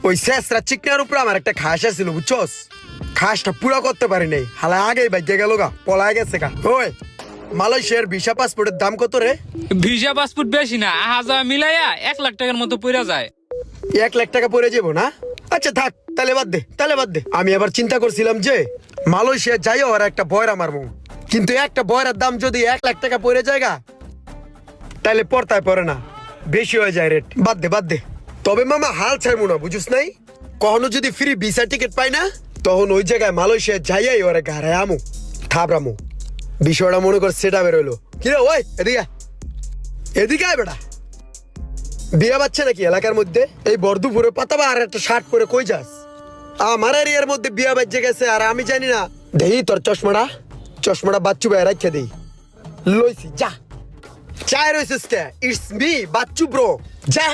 ওই শেষরা চিকনার উপরে আমার একটা খাস আছিল বুঝছস, খাসটা পুরো করতে পারি নাই, হালা আগেই বাইকে গেল গা, পলায় গেছে গা। ওই মালয়েশিয়ার ভিসা পাসপোর্টের দাম কত রে? ভিসা পাসপোর্ট বেশি না, আহা মিলাইয়া 1 লাখ টাকার মতো পড়া যায়। 1 লাখ টাকা পড়ে যাবো না? আচ্ছা থাক, তাহলে বাদ দে। আমি আবার চিন্তা করছিলাম যে মালয়েশিয়া যাইও আর একটা বয়রা মারবো, কিন্তু একটা বয়রার দাম যদি 1 লাখ টাকা পড়ে যায়গা তাহলে পড়তায় পড়ে না, বেশি হয়ে যায় রেট। বাদ দে। তবে মামা হাল ছাড়বো না, বুঝুস নাই? কখনো যদি ফ্রি ভিসা টিকিট পাই না, তখন ওই জায়গায় মালয়েশিয়া যাইয়াই ওরা ঘাড়ায় আমু থাবরামু। বিষয়টা মনে কর সেটা বেরোলো। কিরে ওই এদিকে আয় বেটা, বিয়ে বাচ্চা নাকি এলাকার মধ্যে? এই বর্ধুপুরে পাতাবা আর একটা শার্ট পরে কই যাস? আমার এরিয়ার মধ্যে বিয়ে বাচ্চা গেছে আর আমি জানি না। দেই তোর চশমাটা বাচ্চু ভাই রাখে দেই। লইছি যা, চায় রইছিস কে? ইটস মি বাচ্চু ব্রো, যা।